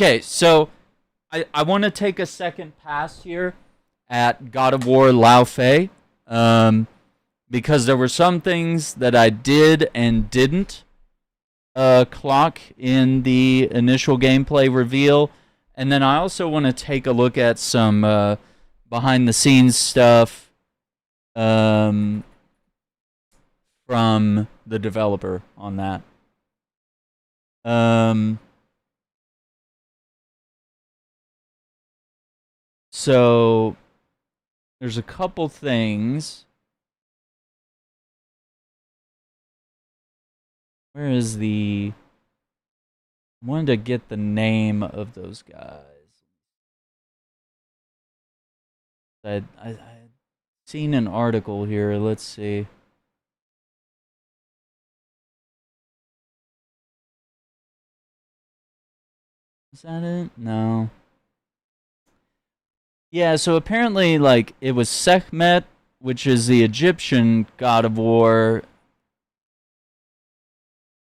Okay, so I want to take a second pass here at God of War Laufey, because there were some things that I did and didn't clock in the initial gameplay reveal, and then I also want to take a look at some behind-the-scenes stuff from the developer on that. So there's a couple things. Where is the... I wanted to get the name of those guys. I'd seen an article here. Let's see. Is that it? No. Yeah, so apparently, like, it was Sekhmet, which is the Egyptian god of war.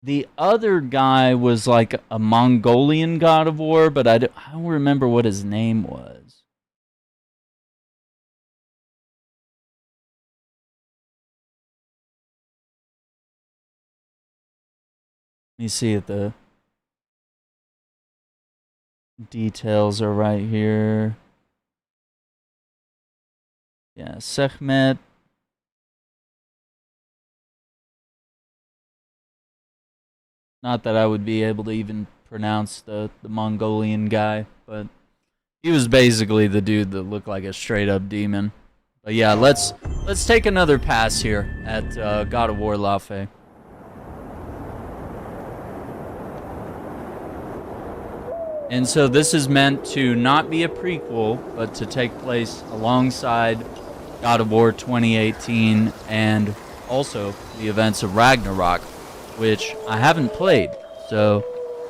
The other guy was, like, a Mongolian god of war, but I don't remember what his name was. Let me see if the details are right here. Yeah, Sekhmet. Not that I would be able to even pronounce the Mongolian guy, but he was basically the dude that looked like a straight up demon. But yeah, let's take another pass here at God of War Laufey. And so this is meant to not be a prequel, but to take place alongside God of War 2018 and also the events of Ragnarok, which I haven't played, so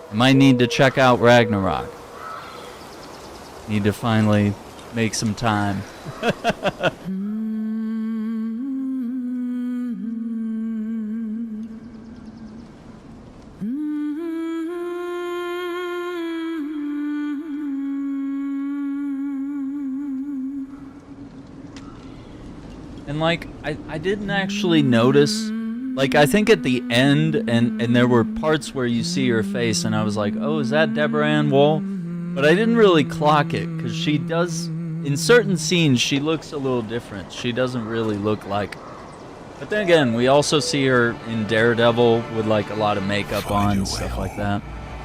I might need to check out Ragnarok. Need to finally make some time. And like, I didn't actually notice, like, I think at the end, and there were parts where you see her face, and I was like, oh, is that Deborah Ann Woll? But I didn't really clock it, because she does, in certain scenes, she looks a little different. She doesn't really look like... But then again, we also see her in Daredevil with, like, a lot of makeup on and stuff like that.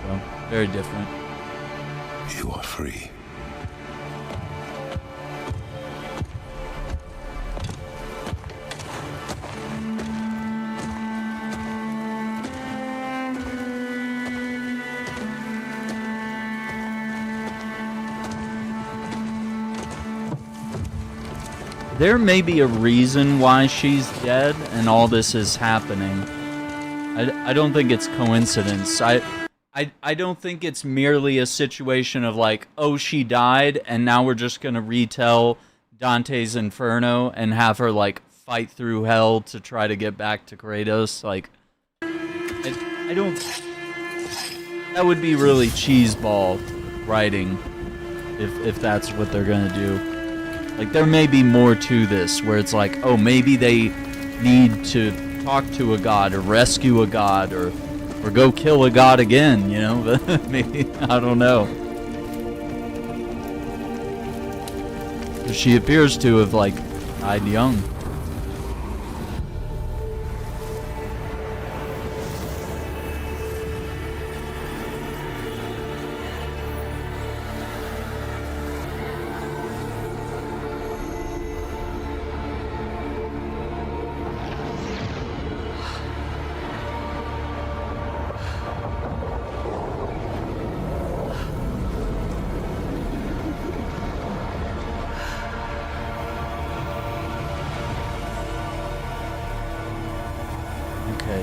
So, very different. You are free. There may be a reason why she's dead and all this is happening. I don't think it's coincidence. I don't think it's merely a situation of like, oh, she died and now we're just gonna retell Dante's Inferno and have her like fight through hell to try to get back to Kratos. Like, I don't... That would be really cheeseball writing if that's what they're gonna do. Like, there may be more to this, where it's like, oh, maybe they need to talk to a god, or rescue a god, or go kill a god again, you know? Maybe, I don't know. She appears to have, like, died young.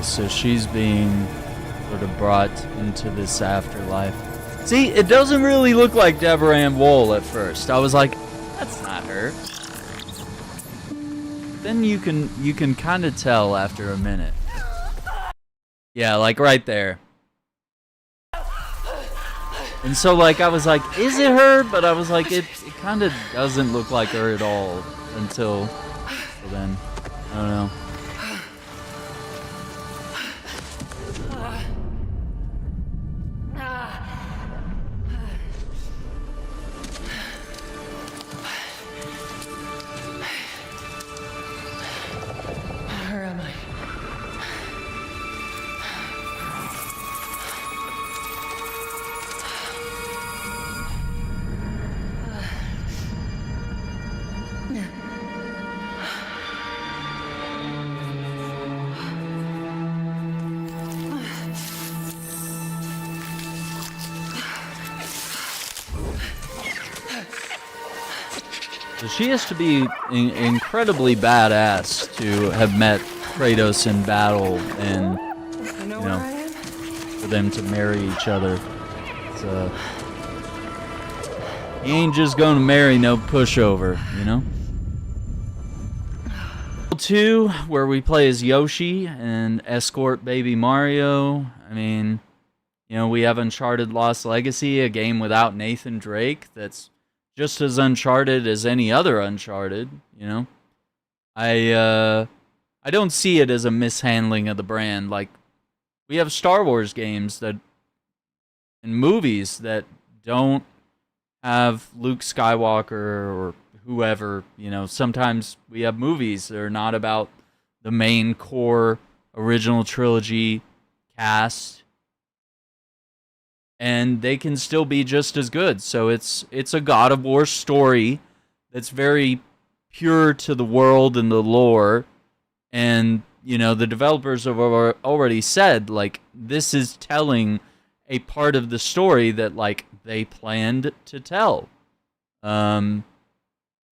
So she's being sort of brought into this afterlife. See, it doesn't really look like Deborah Ann Woll at first. I was like, that's not her. Then you can kind of tell after a minute. Yeah, like right there. And so, like, I was like, is it her? But I was like, it kind of doesn't look like her at all until then. I don't know. Where am I? So she has to be incredibly badass to have met Kratos in battle and, You know you where know, I am? for them to marry each other. It's, he ain't just gonna marry no pushover, you know? 2, where we play as Yoshi and escort baby Mario. I mean, you know, we have Uncharted Lost Legacy, a game without Nathan Drake that's just as Uncharted as any other Uncharted, you know? I don't see it as a mishandling of the brand. Like, we have Star Wars games that and movies that don't have Luke Skywalker or whoever, you know. Sometimes we have movies that are not about the main core original trilogy cast, and they can still be just as good. So it's a God of War story that's very pure to the world and the lore, and you know, the developers have already said, like, this is telling a part of the story that, like, they planned to tell. And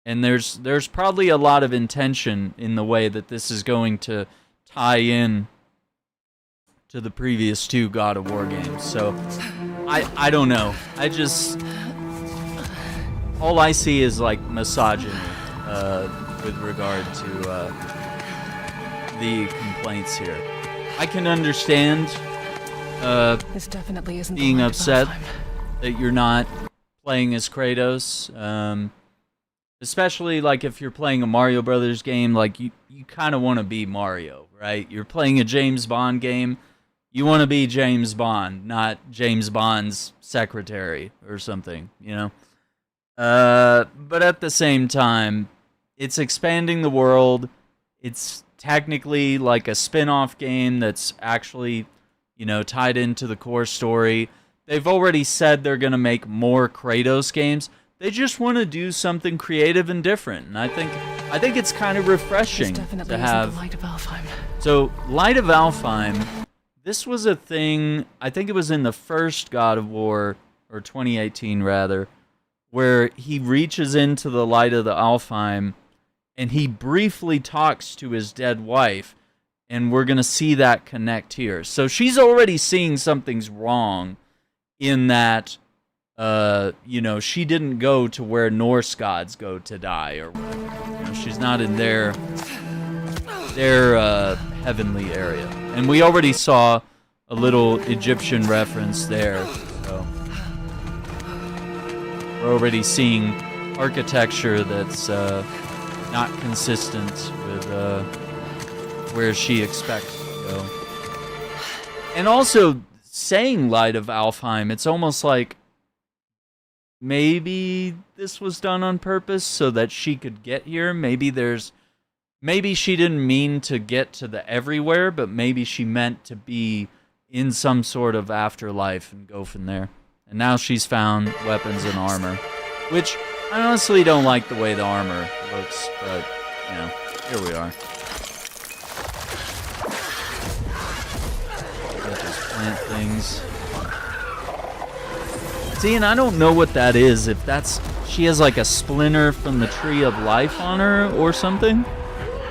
there's probably a lot of intention in the way that this is going to tie in to the previous 2 God of War games. So I don't know. I just, all I see is like misogyny with regard to the complaints here. I can understand This definitely isn't being the upset that you're not playing as Kratos. Especially like if you're playing a Mario Brothers game, like you kind of want to be Mario, right? You're playing a James Bond game, you want to be James Bond, not James Bond's secretary or something, you know? But at the same time, it's expanding the world. It's technically like a spin-off game that's actually, you know, tied into the core story. They've already said they're going to make more Kratos games. They just want to do something creative and different, and I think it's kind of refreshing to have. Light of Alfheim. So, Light of Alfheim, this was a thing. I think it was in the first God of War, or 2018 rather, where he reaches into the light of the Alfheim, and he briefly talks to his dead wife, and we're gonna see that connect here. So she's already seeing something's wrong, in that. You know, she didn't go to where Norse gods go to die, or you know, she's not in their heavenly area. And we already saw a little Egyptian reference there, so we're already seeing architecture that's not consistent with where she expects to go. And also, saying Light of Alfheim, it's almost like maybe this was done on purpose so that she could get here. Maybe she didn't mean to get to the everywhere, but maybe she meant to be in some sort of afterlife and go from there. And now she's found weapons and armor, which I honestly don't like the way the armor looks, but, you know, here we are. Let's just plant things. See, and I don't know what that is, if that's, she has like a splinter from the Tree of Life on her or something.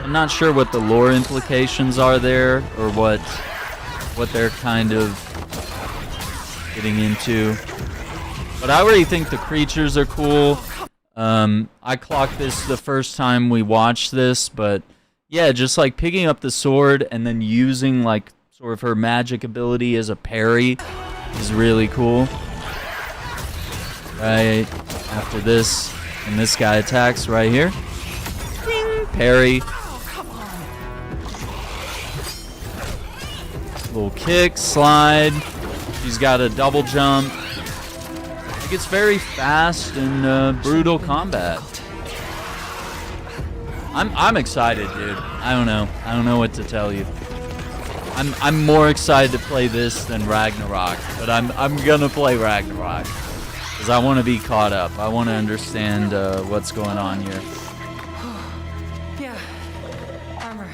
I'm not sure what the lore implications are there, or what they're kind of getting into. But I already think the creatures are cool. I clocked this the first time we watched this, but yeah, just like picking up the sword and then using like sort of her magic ability as a parry is really cool. right after this, and this guy attacks right here. Ding, parry. Little kick, slide. She's got a double jump. It's very fast and brutal combat. I'm excited, dude. I don't know what to tell you. I'm more excited to play this than Ragnarok, but I'm gonna play Ragnarok because I want to be caught up. I want to understand what's going on here. Yeah. Armor.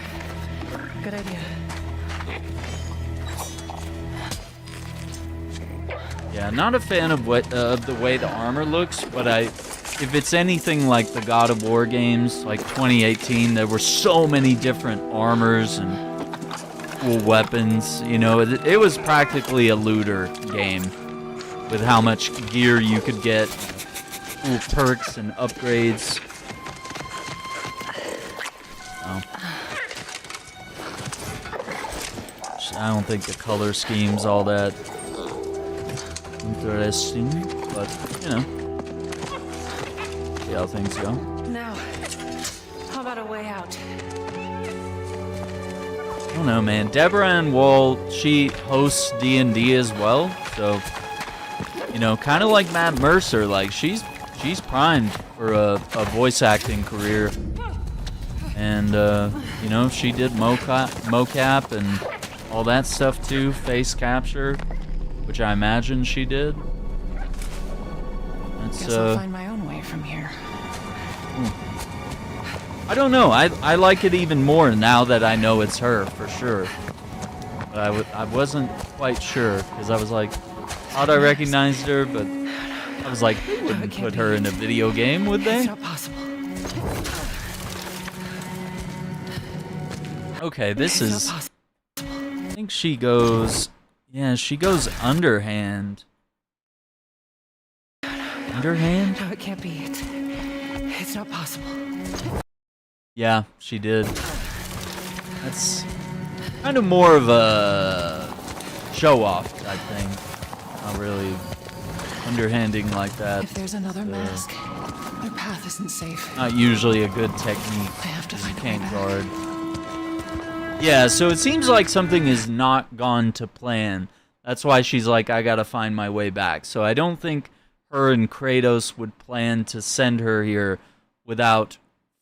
Good idea. Yeah, not a fan of the way the armor looks, but if it's anything like the God of War games, like 2018, there were so many different armors and cool weapons. You know, it was practically a looter game with how much gear you could get, cool perks and upgrades. Oh. I don't think the color scheme's all that interesting, but you know, see how things go. Now, how about a way out? I don't know, man. Deborah Ann Woll, she hosts D&D as well, so you know, kind of like Matt Mercer, like she's primed for a voice acting career, and you know, she did mocap and all that stuff too, face capture, which I imagine she did. Guess I'll find my own way from here. I don't know. I like it even more now that I know it's her for sure. But I wasn't quite sure because I was like, thought I recognized her, but I was like, they wouldn't put her in a video game, would they? It's not possible. Okay, this is. I think she goes. Yeah, she goes underhand. Underhand? No, it can't be. It's not possible. Yeah, she did. That's kind of more of a show-off type thing. Not really underhanding like that. If there's another mask, our path isn't safe. Not usually a good technique. I have to 'cause you find a way can't guard. Yeah, so it seems like something has not gone to plan. That's why she's like, I gotta find my way back. So I don't think her and Kratos would plan to send her here without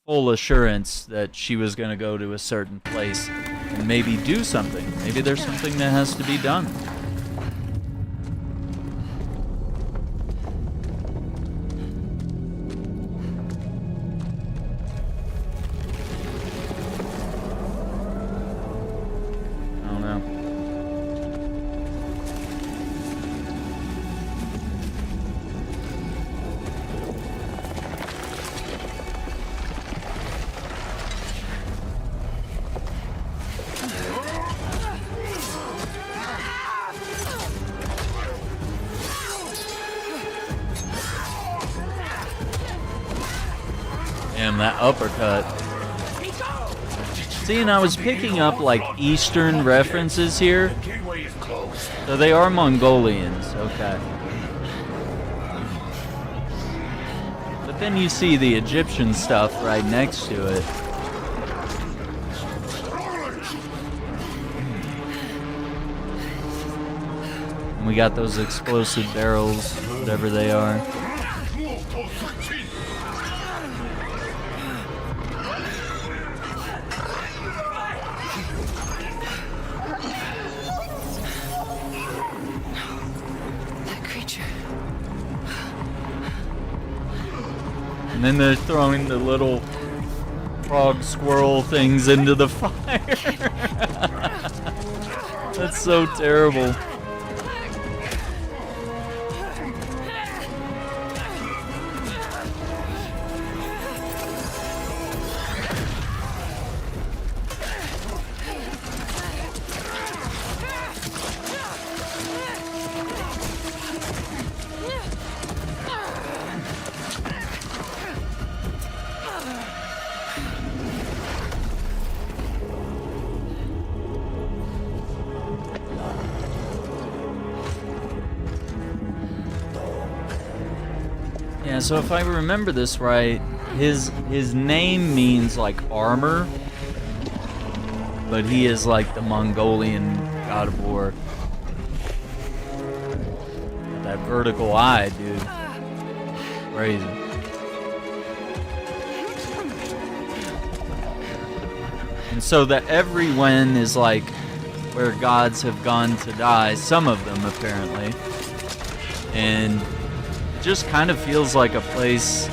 full assurance that she was gonna go to a certain place and maybe do something. Maybe there's something that has to be done. I don't know. Damn, that uppercut. See, and I was picking up like Eastern references here. So they are Mongolians, okay. But then you see the Egyptian stuff right next to it. And we got those explosive barrels, whatever they are. And then they're throwing the little frog squirrel things into the fire. That's so terrible. Yeah, so if I remember this right, his name means like armor, but he is like the Mongolian god of war. That vertical eye, dude. Crazy. And so that everyone is like where gods have gone to die, some of them apparently. And it just kind of feels like a place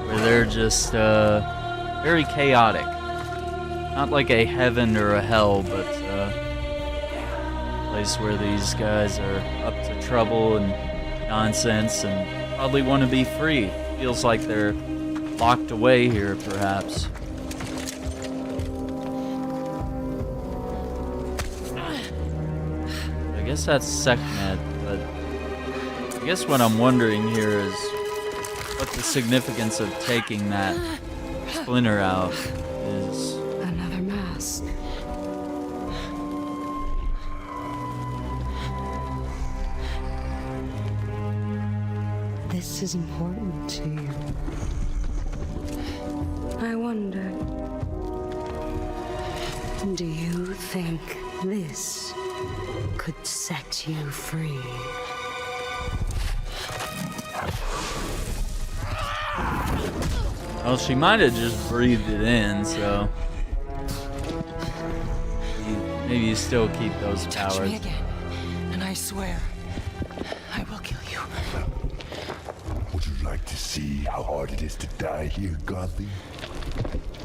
where they're just very chaotic. Not like a heaven or a hell, but a place where these guys are up to trouble and nonsense and probably want to be free. Feels like they're locked away here, perhaps. I guess that's Sekhmet, but I guess what I'm wondering here is what the significance of taking that splinter out is. Another mask. This is important to you. I wonder, do you think this could set you free? Well, she might have just breathed it in, so maybe you still keep those Touch powers. me again, and I swear, I will kill you. Would you like to see how hard it is to die here, Godly?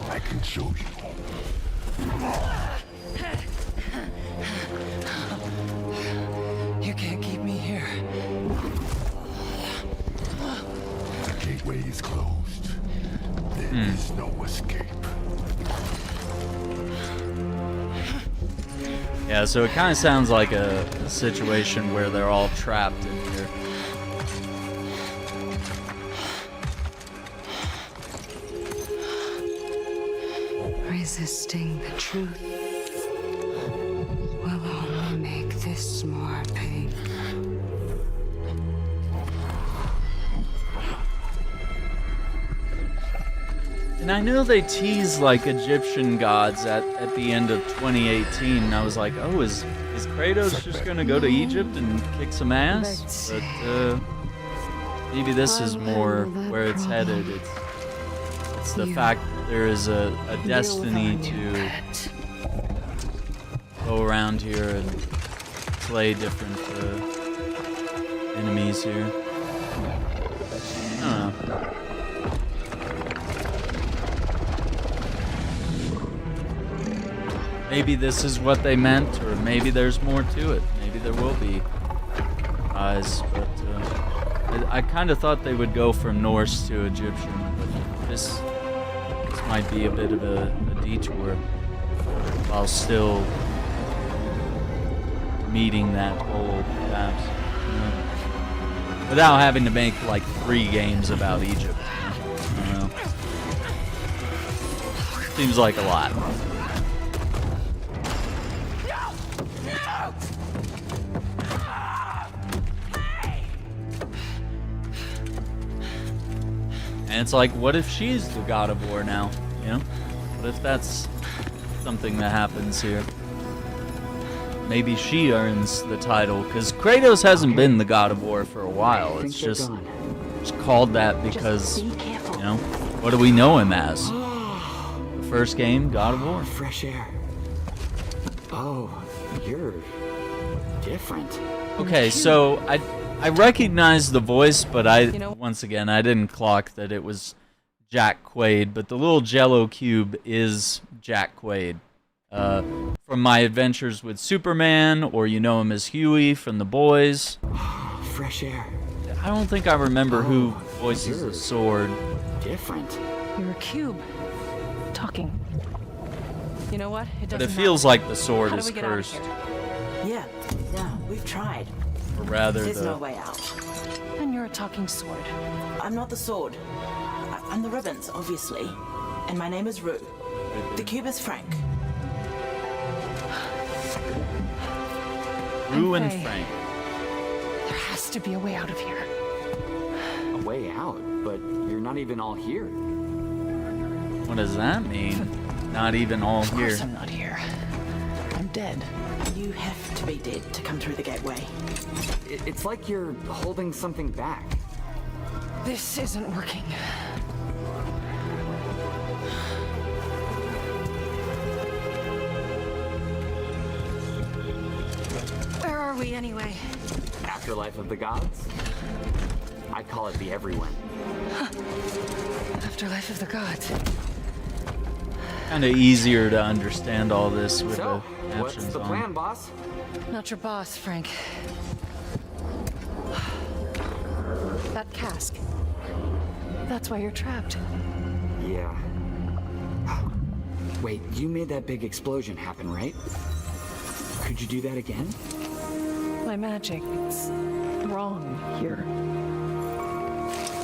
I can show you. You can't keep me here. The gateway is closed. There is no escape. Yeah, so it kind of sounds like a situation where they're all trapped in here. Resisting the truth will only make this more painful. And I know they tease like Egyptian gods at the end of 2018, and I was like, oh, is Kratos just gonna go to Egypt and kick some ass? But maybe this is more where it's headed. It's the fact that there is a destiny to go around here and play different enemies here. I don't know. Maybe this is what they meant, or maybe there's more to it. Maybe there will be eyes, but I kind of thought they would go from Norse to Egyptian, but this might be a bit of a detour while still meeting that goal, perhaps. Without having to make like 3 games about Egypt. I don't know. Seems like a lot. And it's like, what if she's the god of war now? You know? What if that's something that happens here? Maybe she earns the title, because Kratos hasn't been the god of war for a while. It's just called that because, you know, what do we know him as? The first game, God of War. Fresh air. Oh, you're different. Okay, so I recognize the voice, but once again, I didn't clock that it was Jack Quaid, but the little Jello cube is Jack Quaid. From my adventures with Superman, or you know him as Huey from The Boys. Fresh air. I don't think I remember who voices the sword. Different. You're a cube. Talking. You know what? It doesn't But it feels matter. like the sword How do is we get out of cursed. here? Yeah, we've tried. Or rather, There's no the... way out. And you're a talking sword. I'm not the sword. I'm the ribbons, obviously. And my name is Rue. The cube is Frank. Rue and Faye. Frank. There has to be a way out of here. way out, but you're not even all here. What does that mean? Not even all Of here. course I'm not here. I'm dead. You have to be dead to come through the gateway. It's like you're holding something back. This isn't working. Where are we anyway? Afterlife of the gods? I call it the everyone. Afterlife of the gods. Kind of easier to understand all this with So, the what's captions the on. plan, boss? Not your boss, Frank. That cask. That's why you're trapped. Yeah. Wait, you made that big explosion happen, right? Could you do that again? My magic, it's wrong here.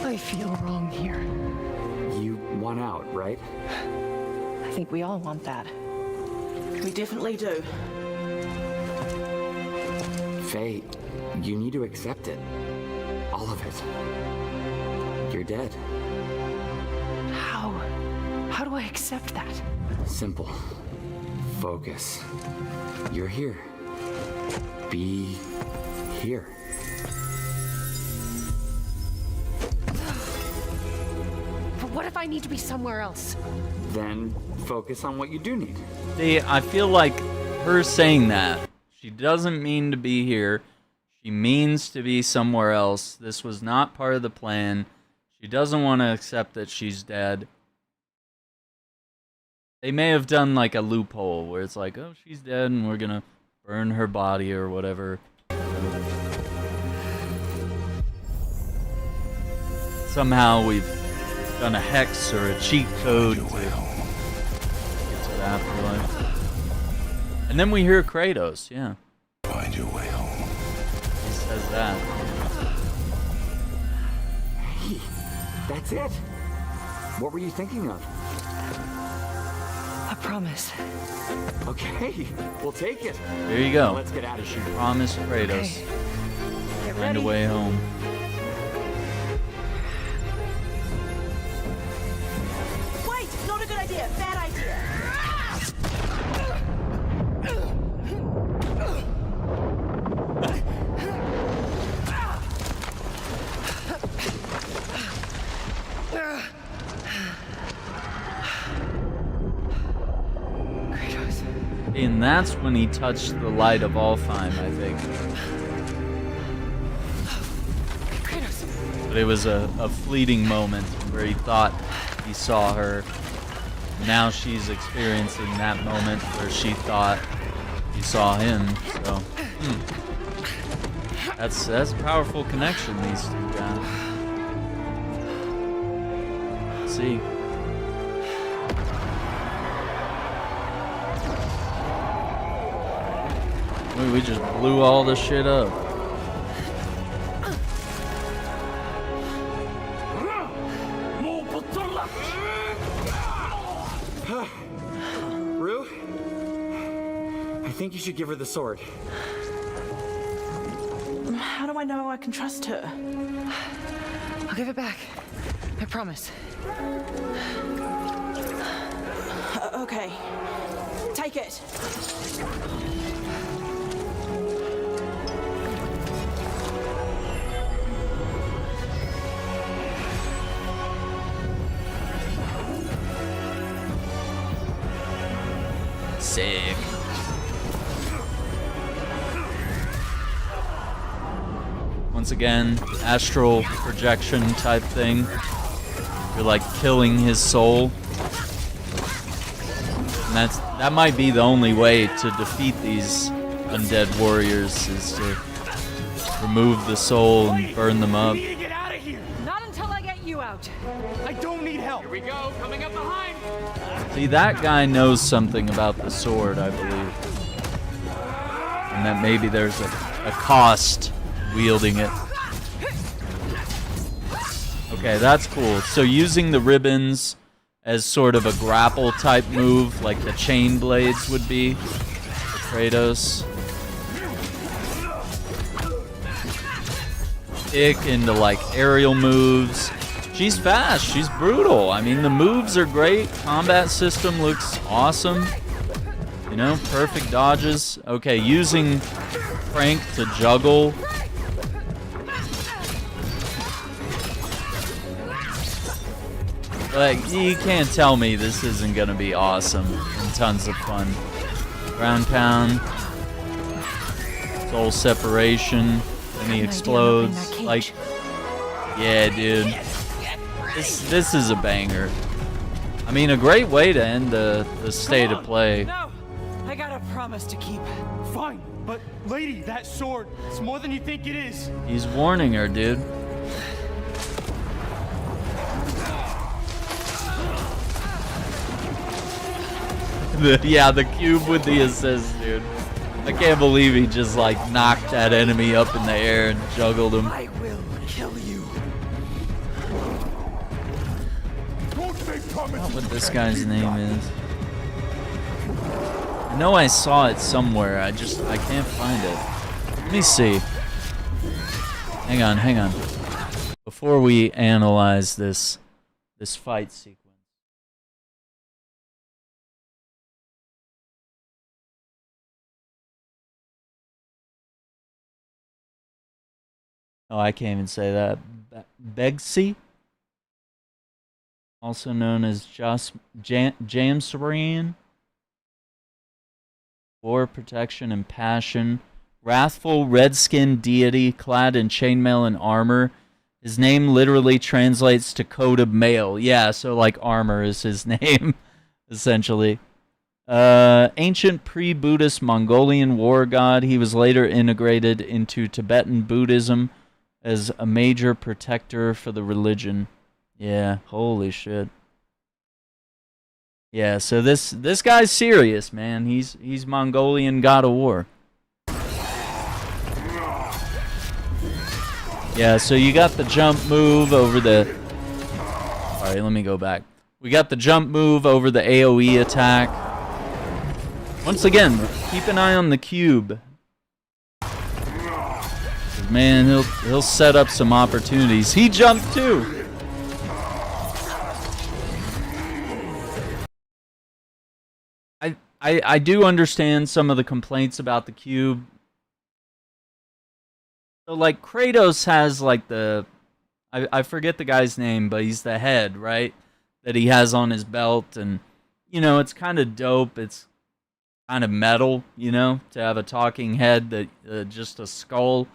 I feel wrong here. You want out, right? I think we all want that. We definitely do. Faye, you need to accept it. All of it. You're dead. How? How do I accept that? Simple. Focus. You're here. Be here. But what if I need to be somewhere else? Then focus on what you do need. See, I feel like her saying that, she doesn't mean to be here. She means to be somewhere else. This was not part of the plan. She doesn't want to accept that she's dead. They may have done like a loophole where it's like, oh, she's dead and we're gonna burn her body or whatever. Somehow we've done a hex or a cheat code to get to the afterlife. And then we hear Kratos, yeah. Find your way home. He says that. Hey, that's it. What were you thinking of? A promise. Okay, we'll take it. There you go. Let's get out of She here. promised Kratos. Get Find ready. a way home. Wait! Not a good idea. Bad idea. Kratos. And that's when he touched the light of Alfheim, I think. Kratos. But it was a fleeting moment where he thought he saw her. Now she's experiencing that moment where she thought he saw him. So, that's a powerful connection these two got. Let's see. We just blew all this shit up. Rue? I think you should give her the sword. How do I know I can trust her? I'll give it back. I promise. Okay. Take it. Sick. Once again, astral projection type thing. You're like killing his soul. And that might be the only way to defeat these undead warriors is to remove the soul and burn them up. Get out of here! Not until I get you out. I don't need help. Here we go, coming up behind. See, that guy knows something about the sword, I believe. And that maybe there's a cost wielding it. Okay, that's cool. So using the ribbons as sort of a grapple type move, like the chain blades would be for Kratos. kick into like aerial moves. She's fast, she's brutal. I mean, the moves are great. Combat system looks awesome. You know, perfect dodges. Okay, using Frank to juggle. Like, you can't tell me this isn't gonna be awesome and tons of fun. Ground pound. Soul separation. And he explodes. Like, yeah, dude. This is a banger. I mean, a great way to end the state of play. No! I got a promise to keep. Fine, but lady, that sword, it's more than you think it is. He's warning her, dude. Yeah, the cube with the assist, dude. I can't believe he just like knocked that enemy up in the air and juggled him. I will kill you. I don't know what this guy's name is. I know I saw it somewhere. I can't find it. Let me see. Hang on. Before we analyze this fight sequence. Oh, I can't even say that. Begsy? Also known as Jamsarian. War, protection, and passion. Wrathful, red-skinned deity clad in chainmail and armor. His name literally translates to coat of mail. Yeah, so like armor is his name, essentially. Ancient pre-Buddhist Mongolian war god. He was later integrated into Tibetan Buddhism as a major protector for the religion. Yeah, holy shit. Yeah, so this guy's serious, man. He's Mongolian god of war. Yeah, so you got the jump move over the... Alright, let me go back. We got the jump move over the AoE attack. Once again, keep an eye on the cube. Man, he'll set up some opportunities. He jumped too. I do understand some of the complaints about the cube. So like Kratos has like the I forget the guy's name, but he's the head, right? That he has on his belt, and you know, it's kind of dope. It's kind of metal, you know, to have a talking head that just a skull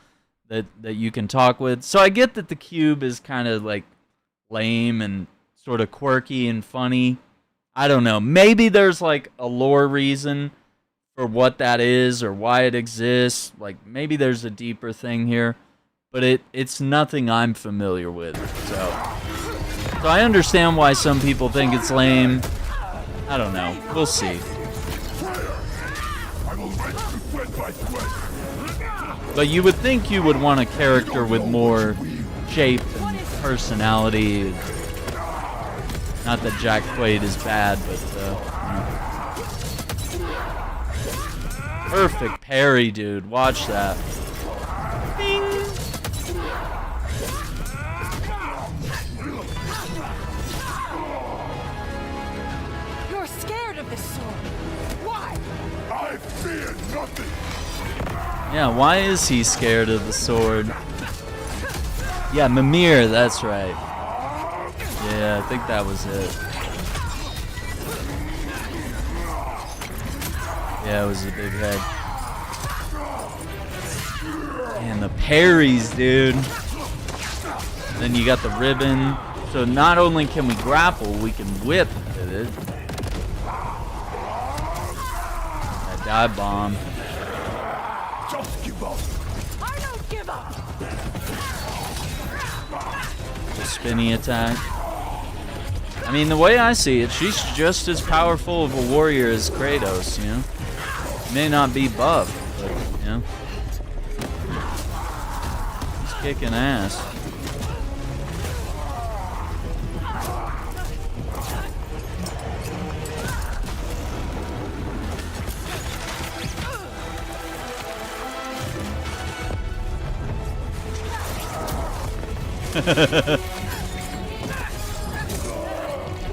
that you can talk with. So I get that the cube is kind of like lame and sort of quirky and funny. I don't know. Maybe there's like a lore reason for what that is or why it exists. Like maybe there's a deeper thing here, but it's nothing I'm familiar with. So I understand why some people think it's lame. I don't know. We'll see. But you would think you would want a character with more shape and personality. Not that Jack Quaid is bad, but perfect parry, dude. Watch that. Bing. You're scared of this sword. Why? I fear nothing. Yeah, why is he scared of the sword? Yeah, Mimir, that's right. Yeah, I think that was it. Yeah, it was the big head. And the parries, dude. Then you got the ribbon. So not only can we grapple, we can whip with it. That dive bomb. Just give up. I don't give up. The spinny attack. I mean, the way I see it, she's just as powerful of a warrior as Kratos, you know? May not be buff, but, you know? He's kicking ass.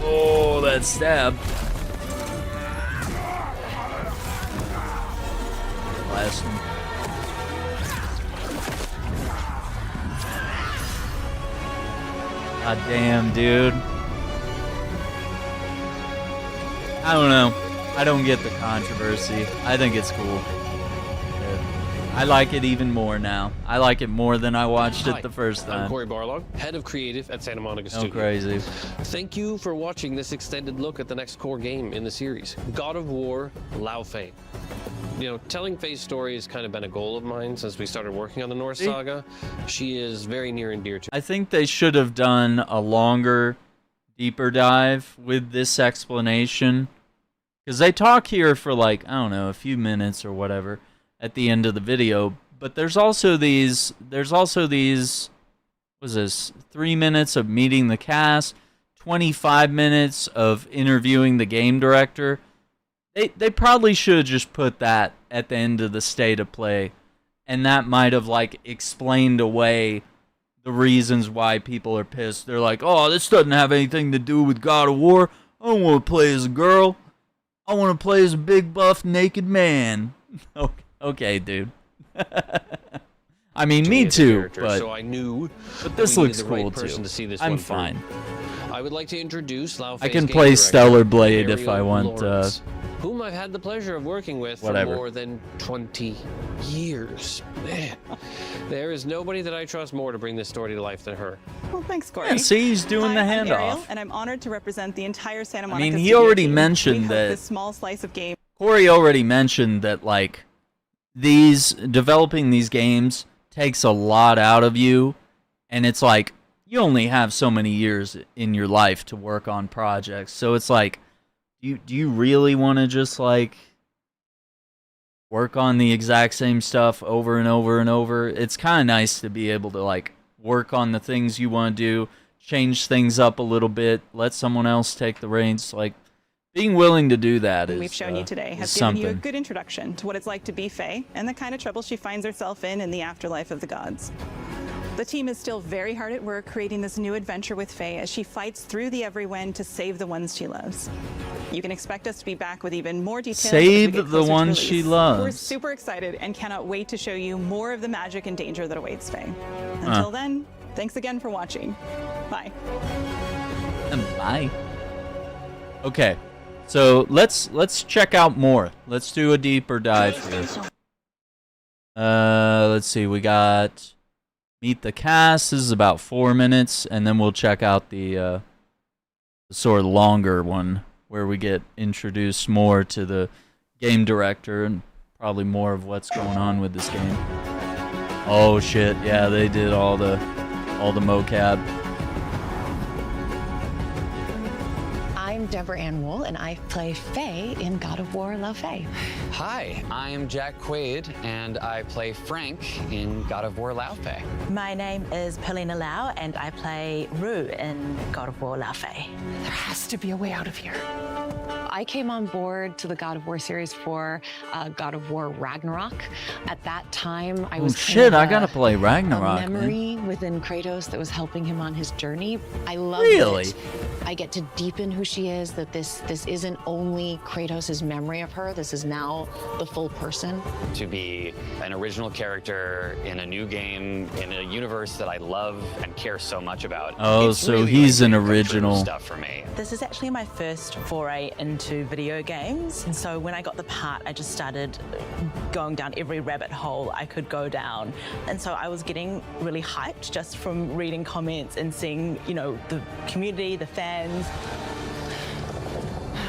Oh, that stab. Last one. God damn, dude. I don't know. I don't get the controversy. I think it's cool. I like it even more now. I like it more than I watched it the first time. I'm Corey Barlog, head of creative at Santa Monica Oh, Studio. crazy. Thank you for watching this extended look at the next core game in the series, God of War Laufey. You know, telling Faye's story has kind of been a goal of mine since we started working on the Norse saga. She is very near and dear to I think they should have done a longer, deeper dive with this explanation. Because they talk here for like, I don't know, a few minutes or whatever at the end of the video. But there's also these, what was this, 3 minutes of meeting the cast, 25 minutes of interviewing the game director. They probably should have just put that at the end of the state of play, and that might have like explained away the reasons why people are pissed. They're like, oh, this doesn't have anything to do with God of War. I don't want to play as a girl. I want to play as a big buff naked man. Okay, dude. I mean, me too, but, so I knew this we looks needed the right cool person too. to see this I'm one through. fine. I would like to introduce Laufey's I can game play director, Stellar Blade if I Ariel want. Lawrence, whom I've had the pleasure of working with whatever. for more than 20 years. Man, there is nobody that I trust more to bring this story to life than her. Well, thanks, Corey. Yeah, see, he's doing the Hi, I'm Ariel, handoff. and I'm honored to represent the entire Santa I Monica mean, he studio already team. mentioned We hope that- this small slice of game. Corey already mentioned that, like, developing these games takes a lot out of you, and it's like, you only have so many years in your life to work on projects, so it's like, do you really want to just, like, work on the exact same stuff over and over and over? It's kind of nice to be able to, like, work on the things you want to do, change things up a little bit, let someone else take the reins, like, being willing to do that is We've shown you today is has given something. you a good introduction to what it's like to be Faye and the kind of trouble she finds herself in the afterlife of the gods. The team is still very hard at work creating this new adventure with Faye as she fights through the Everywind to save the ones she loves. You can expect us to be back with even more details. as we Save get the closer to ones she release. loves. We're super excited and cannot wait to show you more of the magic and danger that awaits Faye. Until then, thanks again for watching. Bye. Bye. Okay, so let's check out more. Let's do a deeper dive here. Let's see. We got meet the cast. This is about 4 minutes, and then we'll check out the sort of longer one where we get introduced more to the game director and probably more of what's going on with this game. Oh shit! Yeah, they did all the mocap. I'm Deborah Ann Wool, and I play Faye in God of War Laufey. Hi, I'm Jack Quaid, and I play Frank in God of War Laufey. My name is Paulina Lau, and I play Rue in God of War Laufey. There has to be a way out of here. I came on board to the God of War series for God of War Ragnarok. At that time, I was shit, I gotta play Ragnarok, a memory within Kratos that was helping him on his journey. I love Really? it. I get to deepen who she is, that this isn't only Kratos' memory of her, this is now the full person. To be an original character in a new game, in a universe that I love and care so much about. Oh, it's so really he's like an come true original. stuff for me. This is actually my first foray into video games, and so when I got the part, I just started going down every rabbit hole I could go down. And so I was getting really hyped just from reading comments and seeing, you know, the community, the fans.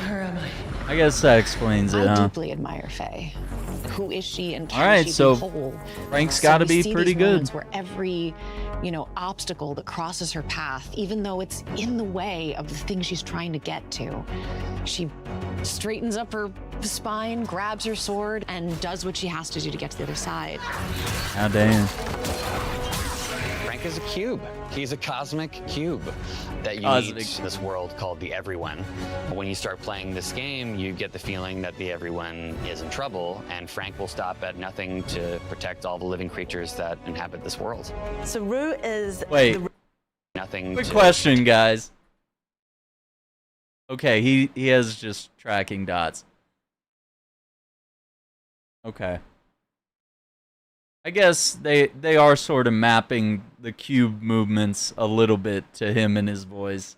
Where am I? I guess that explains it, I huh? deeply admire Faye. Who is she and can All right, she so be whole? Frank's So gotta we be see pretty these good. moments where every, obstacle that crosses her path, even though it's in the way of the thing she's trying to get to, she straightens up her spine, grabs her sword, and does what she has to do to get to the other side. God damn. Frank is a cube. He's a cosmic cube that you Cosmic. meet in this world called the Everyone. When you start playing this game, you get the feeling that the Everyone is in trouble, and Frank will stop at nothing to protect all the living creatures that inhabit this world. So Rue is Wait, nothing. Quick question, guys. Okay, he has just tracking dots. Okay. I guess they are sort of mapping the cube movements a little bit to him and his voice.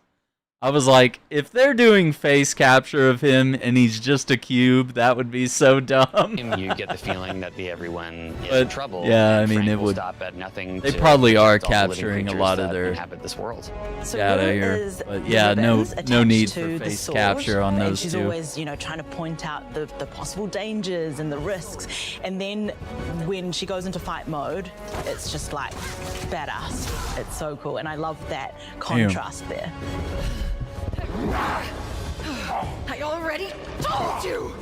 I was like, if they're doing face capture of him and he's just a cube, that would be so dumb. You get the feeling that everyone is in trouble. Yeah, and I mean, Frank it will would. stop at nothing. They to probably are protect all the living capturing a creatures lot of that their inhabit this world. So data Rue here, is but yeah, the no ribbons no attached need to for the face sword, capture on and those she's two. always, trying to point out the possible dangers and the risks. And then when she goes into fight mode, it's just like badass. It's so cool, and I love that contrast there. I already told you!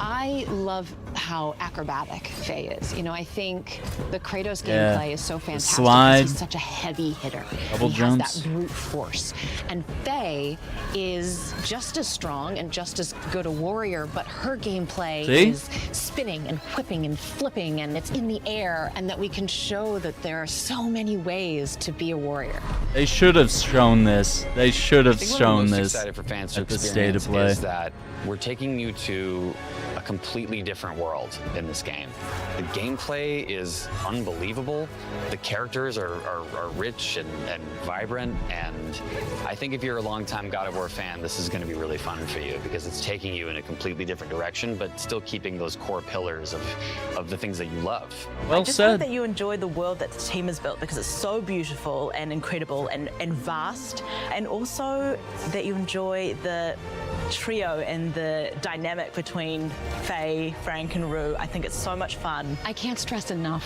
I love how acrobatic Faye is. I think the Kratos Yeah. gameplay is so fantastic slide, because he's such a heavy hitter. double He jumps. has that brute force. And Faye is just as strong and just as good a warrior, but her gameplay See? is spinning and whipping and flipping, and it's in the air, and that we can show that there are so many ways to be a warrior. They should have shown this. They should have I think shown what I'm most this excited for fans to at the state of experience play. is that we're taking you to a completely different world in this game. The gameplay is unbelievable. The characters are rich and vibrant, and I think if you're a longtime God of War fan, this is going to be really fun for you because it's taking you in a completely different direction, but still keeping those core pillars of the things that you love. Well I just said. hope that you enjoy the world that the team has built because it's so beautiful and incredible and vast, and also that you enjoy the trio and the dynamic between Faye, Frank, and Rue. I think it's so much fun. I can't stress enough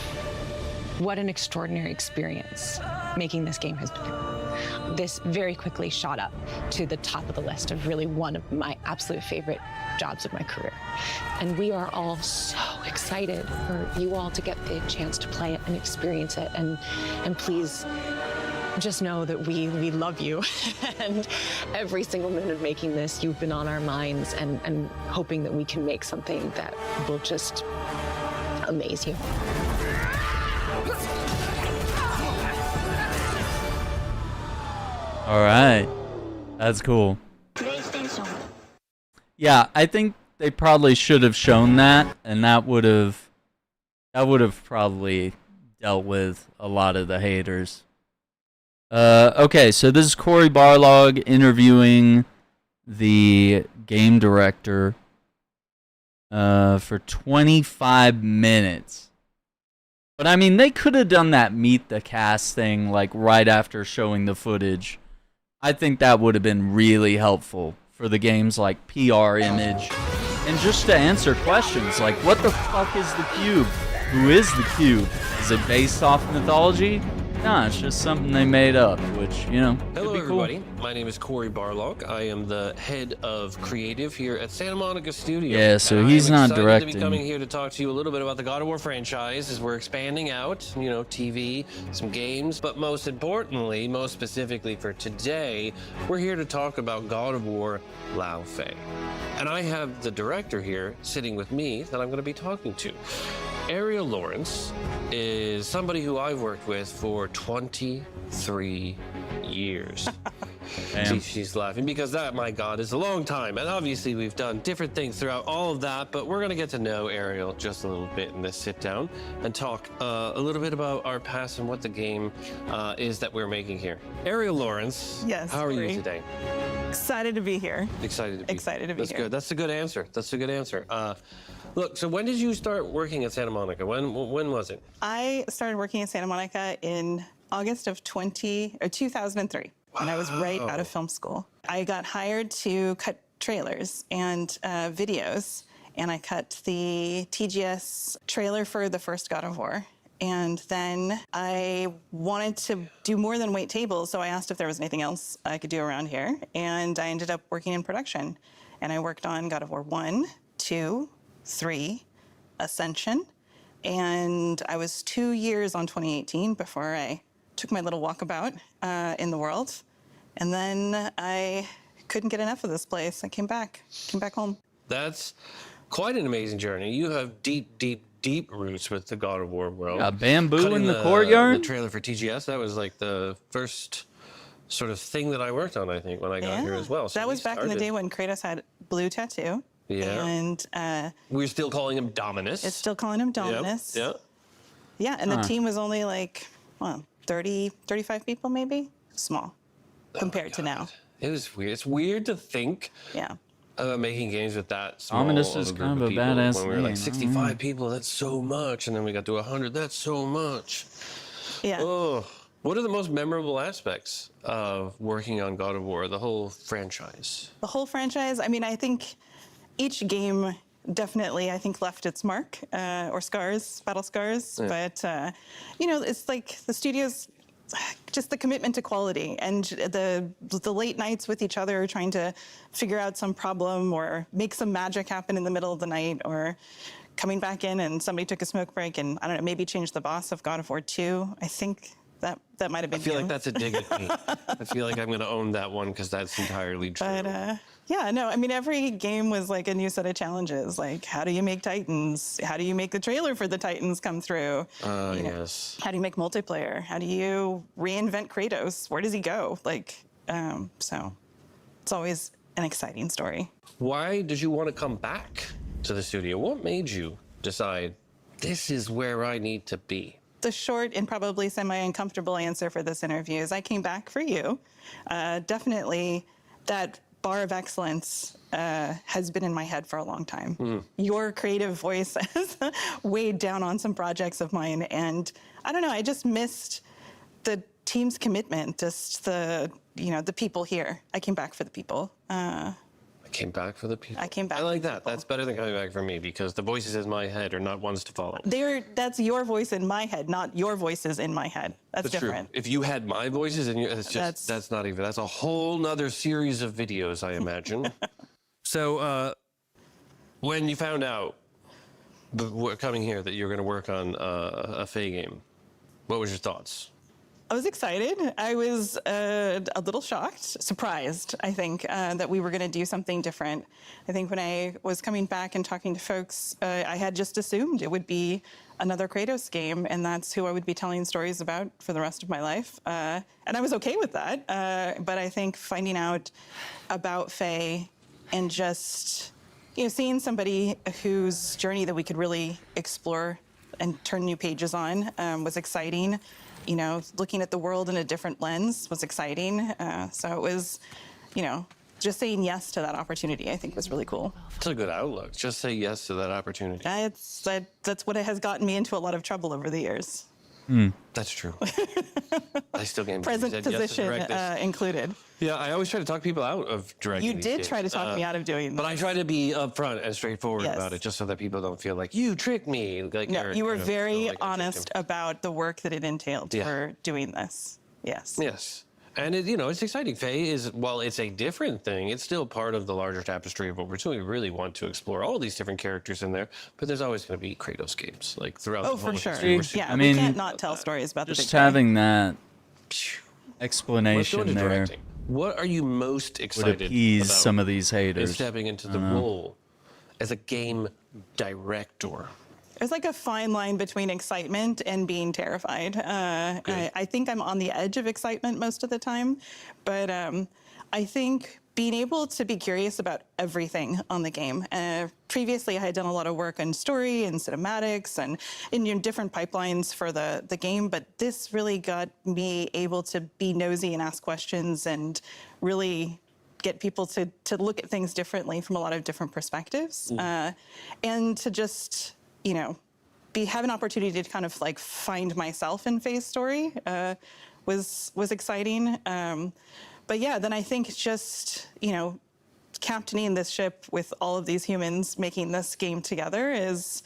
what an extraordinary experience making this game has been. This very quickly shot up to the top of the list of really one of my absolute favorite jobs of my career. And we are all so excited for you all to get the chance to play it and experience it. And please, just know that we love you. And every single minute of making this, you've been on our minds, and hoping that we can make something that will just amaze you. All right, that's cool. Yeah, I think they probably should have shown that, and that would have probably dealt with a lot of the haters. Okay, so this is Cory Barlog interviewing the game director for 25 minutes. But I mean, they could have done that meet the cast thing like right after showing the footage. I think that would have been really helpful for the game's like PR image, and just to answer questions like, what the fuck is the cube? Who is the cube? Is it based off mythology? Nah, it's just something they made up, which, Hello, could be everybody. cool. My name is Cory Barlog. I am the head of creative here at Santa Monica Studio. Yeah, so and he's I'm not excited directing. to be coming here to talk to you a little bit about the God of War franchise as we're expanding out, TV, some games, but most importantly, most specifically for today, we're here to talk about God of War Laufey. And I have the director here sitting with me that I'm going to be talking to. Ariel Lawrence is somebody who I've worked with for 23 years. See, she's laughing because that, my God, is a long time. And obviously we've done different things throughout all of that, but we're gonna get to know Ariel just a little bit in this sit down and talk a little bit about our past and what the game is that we're making here. Ariel Lawrence, Yes, how are you Cory. today? Excited to be here. Excited to be Excited to be That's here. good. That's a good answer. That's a good answer. Look, so when did you start working at Santa Monica? When was it? I started working in Santa Monica in August of 2003, and I was right out of film school. I got hired to cut trailers and videos, and I cut the TGS trailer for the first God of War. And then I wanted to do more than wait tables, so I asked if there was anything else I could do around here, and I ended up working in production. And I worked on God of War 1, 2, 3, Ascension, and I was 2 years on 2018 before I took my little walkabout in the world. And then I couldn't get enough of this place. I came back home. That's quite an amazing journey. You have deep deep roots with the God of War world. Bamboo Cutting in the courtyard. The trailer for TGS, that was like the first sort of thing that I worked on, I think, when I got here as well. So that was back in the day when Kratos had blue tattoo. Yeah. And we're still calling him Dominus. It's still calling him Dominus. Yep. Yeah, and the team was only like, 30, 35 people maybe? Small compared to now. It was weird. It's weird to think making games with that small Dominus of is a group kind of of a people. badass When we were like name. 65 people, that's so much. And then we got to 100, that's so much. Yeah. Oh, what are the most memorable aspects of working on God of War, the whole franchise? The whole franchise, I mean, I think each game definitely, I think, left its mark or scars, battle scars. Yeah. But, you know, it's like the studios, just the commitment to quality and the late nights with each other trying to figure out some problem or make some magic happen in the middle of the night, or coming back in and somebody took a smoke break and, I don't know, maybe changed the boss of God of War 2. I think that might have been I feel like that's a dig at me. I feel like I'm going to own that one because that's entirely true. But yeah, no, I mean, every game was like a new set of challenges. Like, how do you make Titans? How do you make the trailer for the Titans come through? Yes. How do you make multiplayer? How do you reinvent Kratos? Where does he go? Like, so it's always an exciting story. Why did you want to come back to the studio? What made you decide this is where I need to be? The short and probably semi-uncomfortable answer for this interview is I came back for you. Definitely that bar of excellence has been in my head for a long time. Your creative voice has weighed down on some projects of mine, and I don't know, I just missed the team's commitment, just the people here. I came back for the people. I came back for the people. I came back I like for the that. people. That's better than coming back for me, because the voices in my head are not ones to follow. That's your voice in my head, not your voices in my head. That's different. True. If you had my voices in your, that's not even. That's a whole nother series of videos, I imagine. So, when you found out coming here that you were going to work on a Faye game, what was your thoughts? I was excited. I was a little shocked, surprised, I think, that we were going to do something different. I think when I was coming back and talking to folks, I had just assumed it would be another Kratos game, and that's who I would be telling stories about for the rest of my life. And I was okay with that. But I think finding out about Faye and just seeing somebody whose journey that we could really explore and turn new pages on was exciting. Looking at the world in a different lens was exciting. So it was, just saying yes to that opportunity, I think was really cool. It's a good outlook. Just say yes to that opportunity. That's what has gotten me into a lot of trouble over the years. That's true. I still get Present position included. Yeah, I always try to talk people out of directing. You these did games. try to talk me out of doing that. But I try to be upfront and straightforward about it, just so that people don't feel like you tricked me. Like, no, you were very honest about the work that it entailed for doing this. Yes. Yes. And it's exciting. Faye is, while it's a different thing, it's still part of the larger tapestry of what we're doing. We really want to explore all these different characters in there, but there's always going to be Kratos games, like throughout the whole for sure. history. Yeah, we can't not tell stories about just the big having that Let's explanation go into there directing. What are you most would excited appease about some of these in haters. stepping into the role as a game director? There's like a fine line between excitement and being terrified. I think I'm on the edge of excitement most of the time, but I think being able to be curious about everything on the game. Previously, I had done a lot of work on story and cinematics and in different pipelines for the game, but this really got me able to be nosy and ask questions and really get people to look at things differently from a lot of different perspectives, and to just have an opportunity to kind of like find myself in Faye's story was exciting. But yeah, then I think just, captaining this ship with all of these humans making this game together is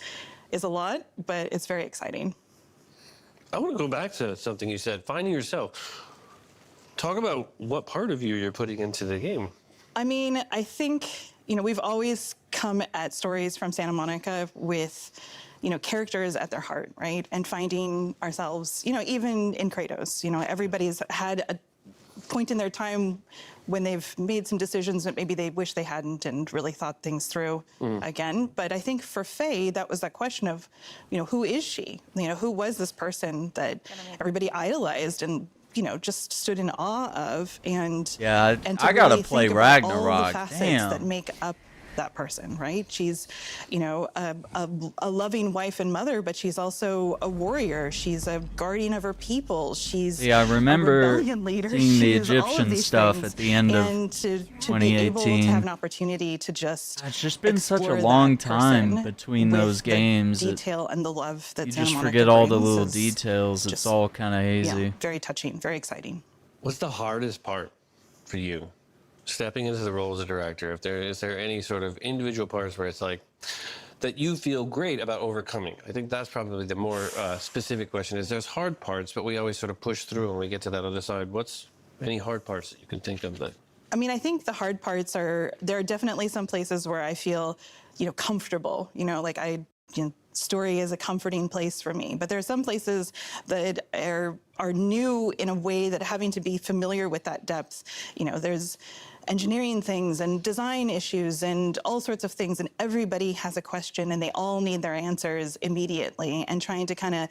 a lot, but it's very exciting. I want to go back to something you said, finding yourself. Talk about what part of you you're putting into the game. I mean, I think, we've always come at stories from Santa Monica with, characters at their heart, right? And finding ourselves, even in Kratos, everybody's had point in their time when they've made some decisions that maybe they wish they hadn't and really thought things through again. But I think for Faye, that was that question of, who is she? Who was this person that everybody idolized and just stood in awe of? And Yeah, and I gotta really play think about all Ragnarok. the facets Damn. that make up that person, right? She's, a loving wife and mother, but she's also a warrior. She's a guardian of her people. She's Yeah, I remember a rebellion leader. seeing the She's all of Egyptian these stuff things. at the end of and to be able to 2018. have an opportunity to just It's just been such a explore long that time person between with those games. The detail and the love that You Santa just Monica forget all the brings little is details. It's just- all kind of hazy. Yeah, very touching, very exciting. What's the hardest part for you, stepping into the role as a director? Is there any sort of individual parts where it's like that you feel great about overcoming? I think that's probably the more specific question. Is there's hard parts, but we always sort of push through and we get to that other side. What's any hard parts that you can think of that? I mean, I think the hard parts there are definitely some places where I feel, comfortable, story is a comforting place for me. But there are some places that are new in a way that having to be familiar with that depth, there's engineering things and design issues and all sorts of things, and everybody has a question and they all need their answers immediately, and trying to kind of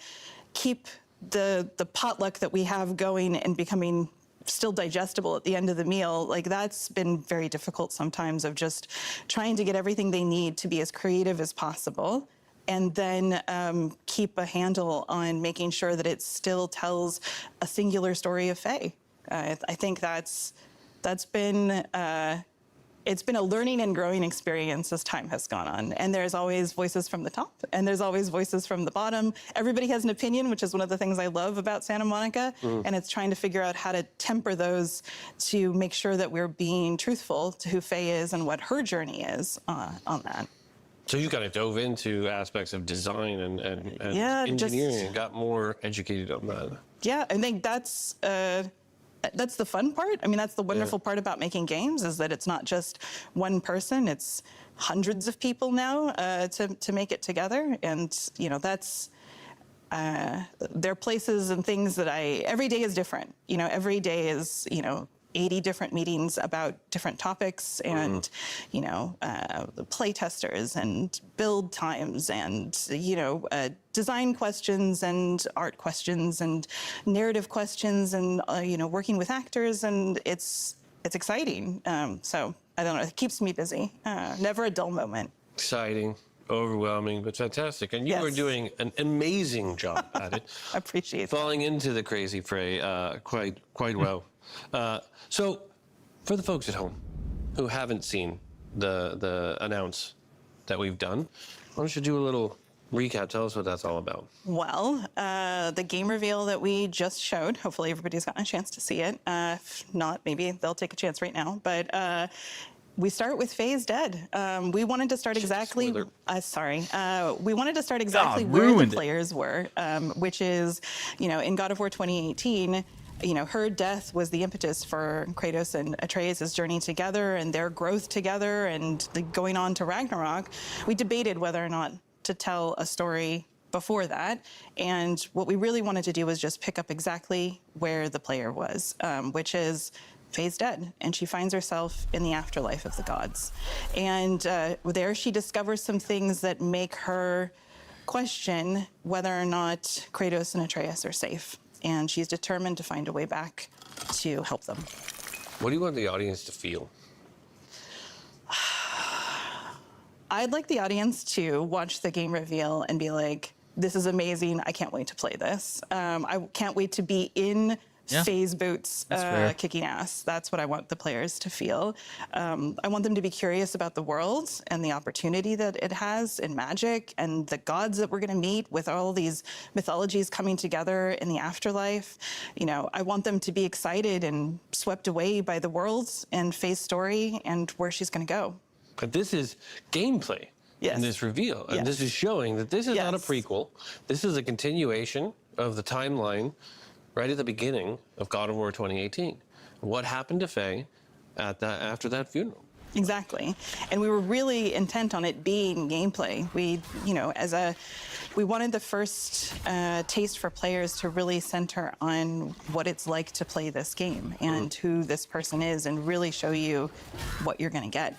keep the potluck that we have going and becoming still digestible at the end of the meal, that's been very difficult sometimes, of just trying to get everything they need to be as creative as possible, and then keep a handle on making sure that it still tells a singular story of Faye. I think that's been it's been a learning and growing experience as time has gone on. And there's always voices from the top, and there's always voices from the bottom. Everybody has an opinion, which is one of the things I love about Santa Monica. And it's trying to figure out how to temper those to make sure that we're being truthful to who Faye is and what her journey is on that. So you kind of dove into aspects of design and Yeah, engineering and got more educated on that. Yeah, I think that's the fun part. I mean, that's the wonderful part about making games, is that it's not just one person, it's hundreds of people now to make it together. And, that's, there are places and things that every day is different. Every day is, 80 different meetings about different topics, and play testers and build times and design questions and art questions and narrative questions and working with actors, and it's exciting. So I don't know, it keeps me busy. Never a dull moment. Exciting, overwhelming, but fantastic. And you Yes. are doing an amazing job at it. Appreciate it. Falling into the crazy fray quite well. So, for the folks at home who haven't seen the announce that we've done, why don't you do a little recap? Tell us what that's all about. Well, the game reveal that we just showed, hopefully everybody's gotten a chance to see it. If not, maybe they'll take a chance right now. But we start with Faye's dead. We wanted to start exactly. We wanted to start exactly where the players were, which is, in God of War 2018. Her death was the impetus for Kratos and Atreus' journey together and their growth together and going on to Ragnarok. We debated whether or not to tell a story before that. And what we really wanted to do was just pick up exactly where the player was, which is Faye's dead, and she finds herself in the afterlife of the gods. And there she discovers some things that make her question whether or not Kratos and Atreus are safe. And she's determined to find a way back to help them. What do you want the audience to feel? I'd like the audience to watch the game reveal and be like, this is amazing, I can't wait to play this. I can't wait to be in Faye's boots kicking ass. That's what I want the players to feel. I want them to be curious about the world and the opportunity that it has in magic and the gods that we're going to meet with all these mythologies coming together in the afterlife. I want them to be excited and swept away by the world and Faye's story and where she's going to go. But this is gameplay in this reveal. And this is showing that this is not a prequel. This is a continuation of the timeline right at the beginning of God of War 2018. What happened to Faye after that funeral? Exactly. And we were really intent on it being gameplay. We, we wanted the first taste for players to really center on what it's like to play this game and who this person is, and really show you what you're going to get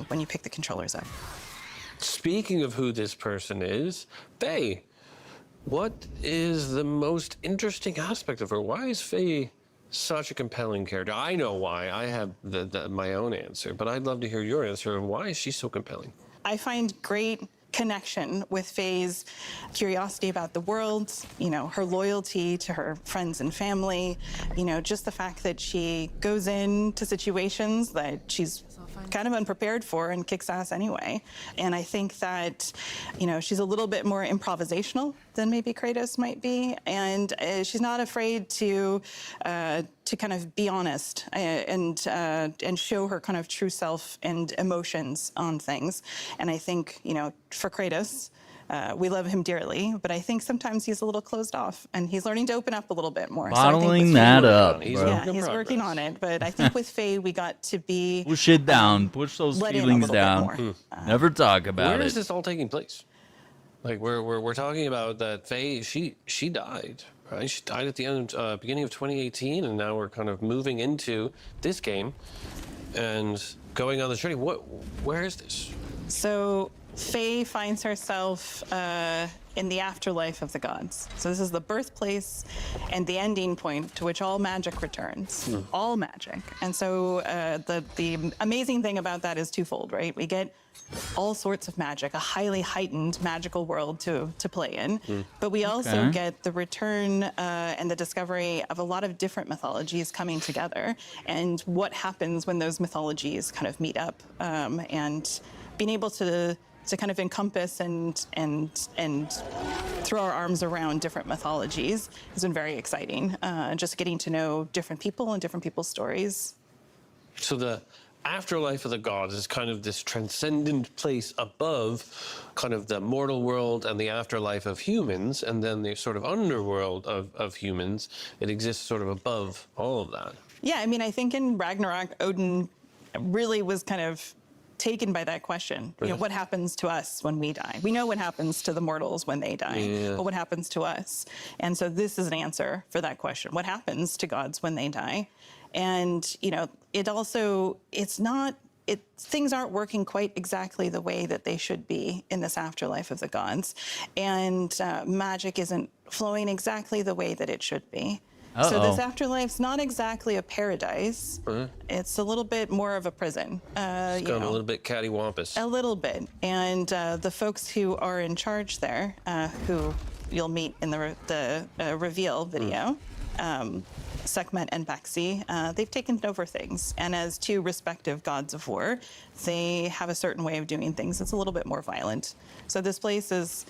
when you pick the controllers up. Speaking of who this person is, Faye, what is the most interesting aspect of her? Why is Faye such a compelling character? I know why. I have my own answer, but I'd love to hear your answer. Why is she so compelling? I find great connection with Faye's curiosity about the world, her loyalty to her friends and family, just the fact that she goes into situations that she's kind of unprepared for and kicks ass anyway. And I think that, she's a little bit more improvisational than maybe Kratos might be, and she's not afraid to kind of be honest and show her kind of true self and emotions on things. And I think, for Kratos, we love him dearly, but I think sometimes he's a little closed off, and he's learning to open up a little bit more. Bottling that up, he's bro. Yeah, he's working on it. But I think with Faye, we got to be Push it down. Push those let in a feelings little bit down. more. Never talk about Where it. is this all taking place? Like we're talking about that Faye, she died, right? She died at the end beginning of 2018, and now we're kind of moving into this game and going on the journey. Where is this? So Faye finds herself in the afterlife of the gods. So this is the birthplace and the ending point to which all magic returns. All magic. And so the amazing thing about that is twofold, right? We get all sorts of magic, a highly heightened magical world to play in. But we also get the return and the discovery of a lot of different mythologies coming together, and what happens when those mythologies kind of meet up, and being able to kind of encompass and throw our arms around different mythologies has been very exciting. Just getting to know different people and different people's stories. So the afterlife of the gods is kind of this transcendent place above kind of the mortal world and the afterlife of humans, and then the sort of underworld of humans. It exists sort of above all of that. Yeah, I mean, I think in Ragnarok, Odin really was kind of taken by that question. What happens to us when we die? We know what happens to the mortals when they die, but what happens to us? And so this is an answer for that question. What happens to gods when they die? And, things aren't working quite exactly the way that they should be in this afterlife of the gods. And magic isn't flowing exactly the way that it should be. So this afterlife's not exactly a paradise. It's a little bit more of a prison. It's gone a little bit cattywampus. A little bit. And the folks who are in charge there, who you'll meet in the reveal video, Sekhmet and Baxi, they've taken over things. And as two respective gods of war, they have a certain way of doing things that's a little bit more violent. So this place is,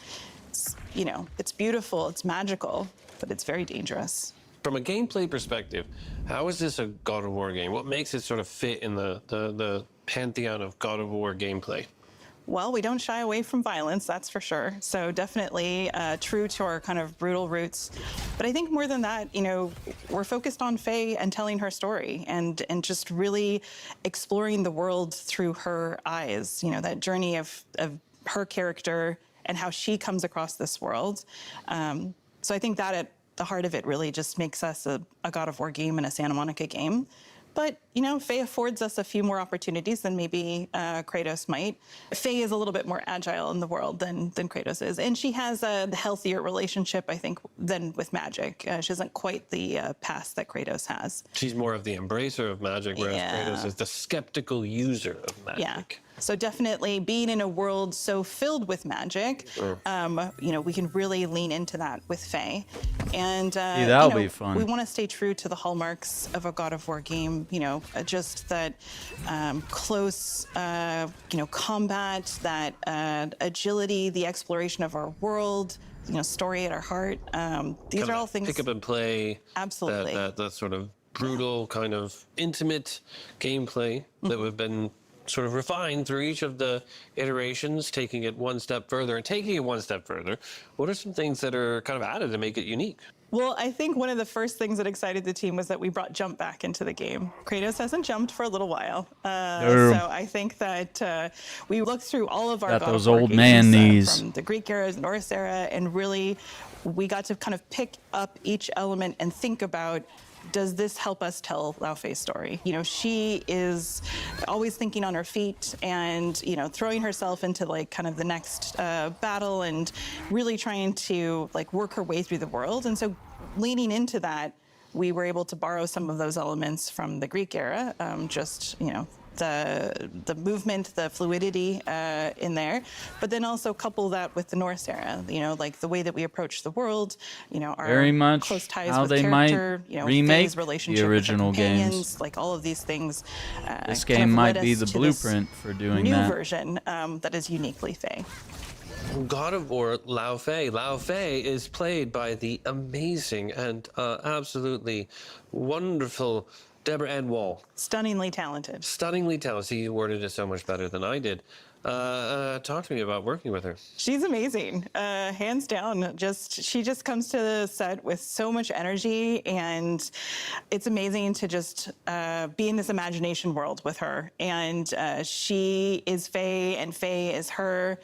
it's beautiful, it's magical, but it's very dangerous. From a gameplay perspective, how is this a God of War game? What makes it sort of fit in the pantheon of God of War gameplay? Well, we don't shy away from violence, that's for sure. So definitely true to our kind of brutal roots. But I think more than that, we're focused on Faye and telling her story and just really exploring the world through her eyes, that journey of her character and how she comes across this world. So I think that at the heart of it really just makes us a God of War game and a Santa Monica game. But, Faye affords us a few more opportunities than maybe Kratos might. Faye is a little bit more agile in the world than Kratos is. And she has a healthier relationship, I think, than with magic. She hasn't quite the past that Kratos has. She's more of the embracer of magic, whereas Kratos is the skeptical user of magic. Yeah. So definitely being in a world so filled with magic, we can really lean into that with Faye. And that'll be fun. We want to stay true to the hallmarks of a God of War game, just that close, combat, that agility, the exploration of our world, story at our heart. These are all things. Pick up and play. Absolutely. That sort of brutal, kind of intimate gameplay that we've been sort of refined through each of the iterations, taking it one step further and taking it one step further. What are some things that are kind of added to make it unique? Well, I think one of the first things that excited the team was that we brought jump back into the game. Kratos hasn't jumped for a little while. So I think that we looked through all of our Got God those of War old games, man knees. from the Greek era, the Norse era, and really we got to kind of pick up each element and think about, does this help us tell Laufey's story? You know, she is always thinking on her feet and, you know, throwing herself into like kind of the next battle and really trying to like work her way through the world. And so leaning into that, we were able to borrow some of those elements from the Greek era, just, you know, the movement, the fluidity in there, but then also couple that with the Norse era, you know, like the way that we approach the world, you know, our Very much close ties how with they character, might you know, remake Faye's relationship the original with her companions, games. like all of these things. This kind game of might led be us the to this blueprint for doing new that. version that is uniquely Faye. God of War Laufey. Laufey is played by the amazing and absolutely wonderful Deborah Ann Wall. Stunningly talented. Stunningly talented. You worded it so much better than I did. Talk to me about working with her. She's amazing, hands down. She just comes to the set with so much energy, and it's amazing to just be in this imagination world with her. And she is Faye, and Faye is her.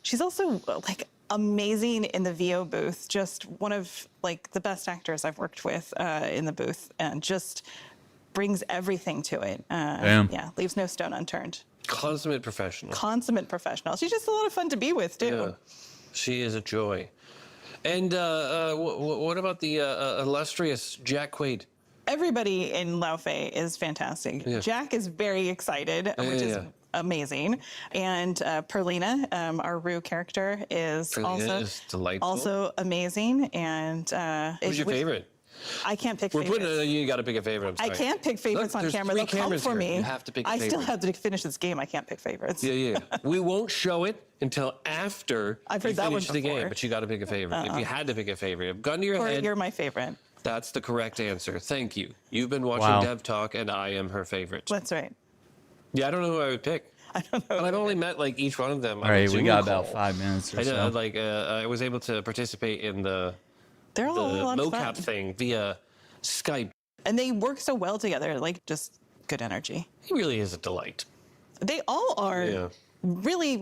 She's also like amazing in the VO booth. Just one of like the best actors I've worked with in the booth, and just brings everything to it. Yeah, leaves no stone unturned. Consummate professional. Consummate professional. She's just a lot of fun to be with, too. Yeah, she is a joy. And what about the illustrious Jack Quaid? Everybody in Laufey is fantastic. Yeah. Jack is very excited, which is amazing. And Perlina, our Rue character, is delightful. also amazing. And Who's your favorite? I can't pick We're favorites. putting you got to pick a favorite. I'm sorry. I can't pick favorites on there's camera. 3 They'll come cameras for here. me. You have to pick a I still favorite. have to finish this game. I can't pick favorites. Yeah. We won't show it until after I've heard you that one finish the game, before. but you got to pick a favorite. If you had to pick a favorite, if gun to your head, You're my favorite. that's the correct answer. Thank you. You've been watching Wow. Dev Talk, and I am her favorite. That's right. Yeah, I don't know who I would pick. I don't know. And I've only met like each one of them. All right, we got about 5 minutes or I know, so. like I was able to participate in the They're all a lot of mocap fun. thing via Skype. And they work so well together, like just good energy. He really is a delight. They all are. Yeah. Really,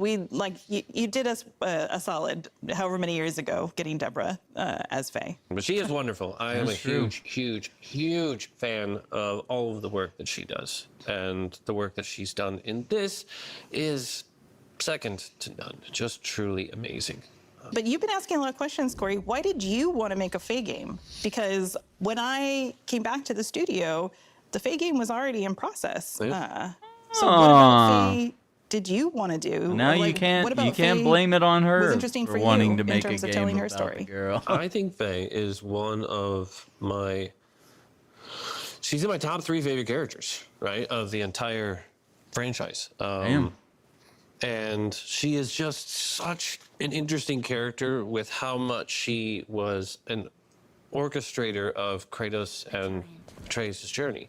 you did us a solid however many years ago getting Deborah as Faye. But she is wonderful. I am a That's true. huge fan of all of the work that she does. And the work that she's done in this is second to none. Just truly amazing. But you've been asking a lot of questions, Corey. Why did you want to make a Faye game? Because when I came back to the studio, the Faye game was already in process. Yeah. So what about Faye did you want to do? Now Like, you can't what about can't Faye blame it on her was interesting for for wanting you to in make a terms of game telling her about story? the girl. I think Faye is one of my... She's in my top 3 favorite characters, right, of the entire franchise. Damn. And she is just such an interesting character with how much she was an orchestrator of Kratos and Atreus' journey.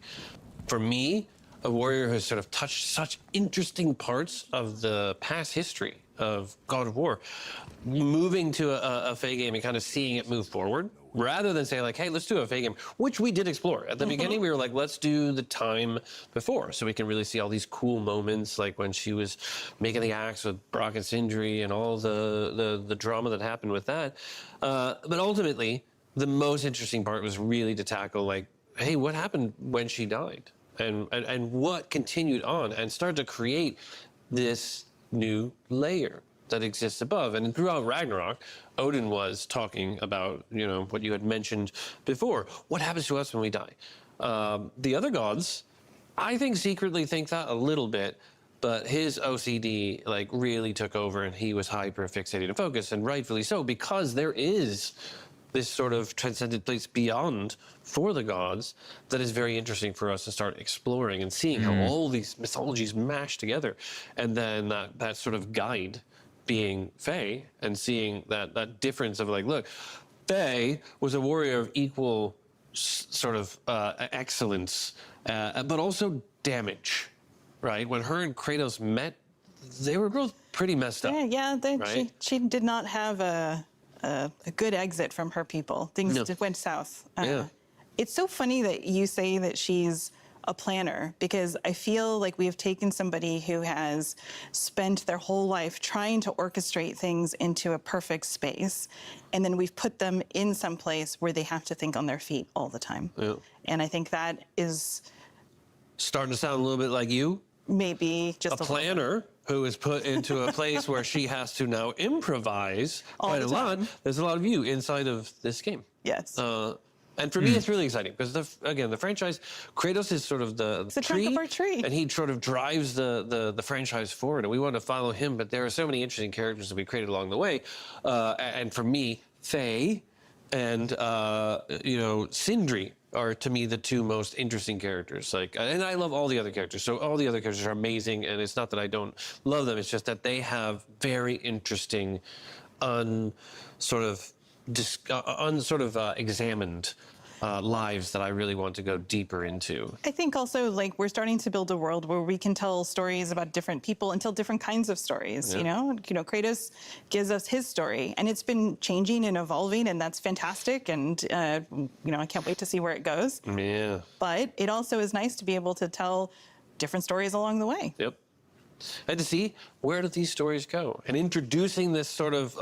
For me, a warrior who has sort of touched such interesting parts of the past history of God of War, moving to a Faye game and kind of seeing it move forward, rather than say like, hey, let's do a Faye game, which we did explore. At the beginning, we were like, let's do the time before, so we can really see all these cool moments, like when she was making the axe with Brock and Sindri and all the drama that happened with that. But ultimately, the most interesting part was really to tackle like, hey, what happened when she died? And what continued on, and start to create this new layer that exists above. And throughout Ragnarok, Odin was talking about, you know, what you had mentioned before. What happens to us when we die? The other gods, I think, secretly think that a little bit, but his OCD like really took over, and he was hyper fixated and focused, and rightfully so, because there is this sort of transcendent place beyond for the gods that is very interesting for us to start exploring and seeing how all these mythologies mash together. And then that sort of guide being Faye, and seeing that difference of like, look, Faye was a warrior of equal sort of excellence, but also damage, right? When her and Kratos met, they were both pretty messed up. Yeah, right? she did not have a a good exit from her people. Things just went south. Yeah. It's so funny that you say that she's a planner, because I feel like we have taken somebody who has spent their whole life trying to orchestrate things into a perfect space, and then we've put them in some place where they have to think on their feet all the time. Yeah. And I think that is Starting to sound a little bit like you. maybe just A planner who is put into a place where she has to now improvise quite a lot. There's a lot of you inside of this game. Yes. And for me, it's really exciting because, the franchise, Kratos is sort of the trunk of our tree. and he sort of drives the franchise forward, and we want to follow him. But there are so many interesting characters that we created along the way. And for me, Faye and Sindri are, to me, the two most interesting characters. And I love all the other characters. So all the other characters are amazing, and it's not that I don't love them. It's just that they have very interesting, examined lives that I really want to go deeper into. I think also, like, we're starting to build a world where we can tell stories about different people and tell different kinds of stories. You know, Kratos gives us his story, and it's been changing and evolving, and that's fantastic. And I can't wait to see where it goes. Yeah. But it also is nice to be able to tell different stories along the way. Yep. And to see where do these stories go, and introducing this sort of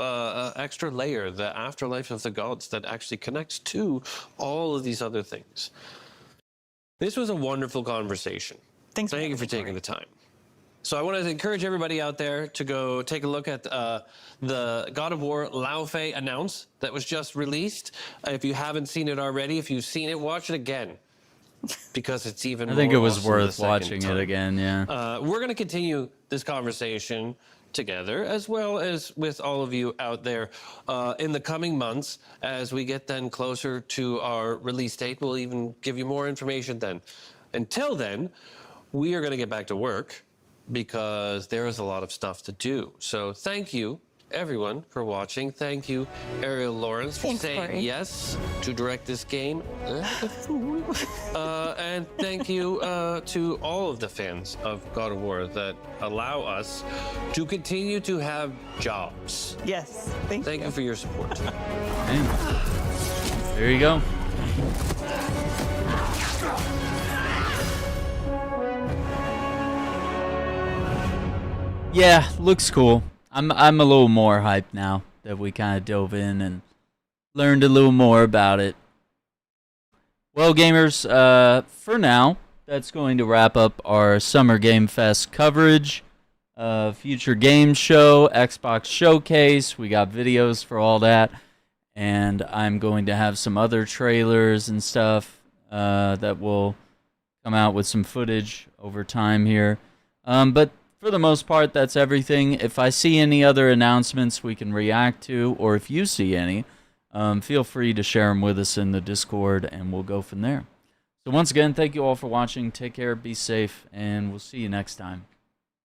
extra layer, the afterlife of the gods, that actually connects to all of these other things. This was a wonderful conversation. Thank you for taking the time. So I want to encourage everybody out there to go take a look at the God of War Laufey announce that was just released. If you haven't seen it already, if you've seen it, watch it again. Because it's even I think it more was awesome worth the second watching time. it again, yeah. We're going to continue this conversation together, as well as with all of you out there in the coming months. As we get then closer to our release date, we'll even give you more information then. Until then, we are going to get back to work because there is a lot of stuff to do. So thank you, everyone, for watching. Thank you, Ariel Lawrence, for saying yes to direct this game. And thank you to all of the fans of God of War that allow us to continue to have jobs. Yes, thank you for your support. There you go. Yeah, looks cool. I'm a little more hyped now that we kind of dove in and learned a little more about it. Well, gamers, for now, that's going to wrap up our Summer Game Fest coverage. Future game show, Xbox Showcase. We got videos for all that. And I'm going to have some other trailers and stuff that will come out with some footage over time here. But for the most part, that's everything. If I see any other announcements we can react to, or if you see any, feel free to share them with us in the Discord, and we'll go from there. So once again, thank you all for watching. Take care, be safe, and we'll see you next time.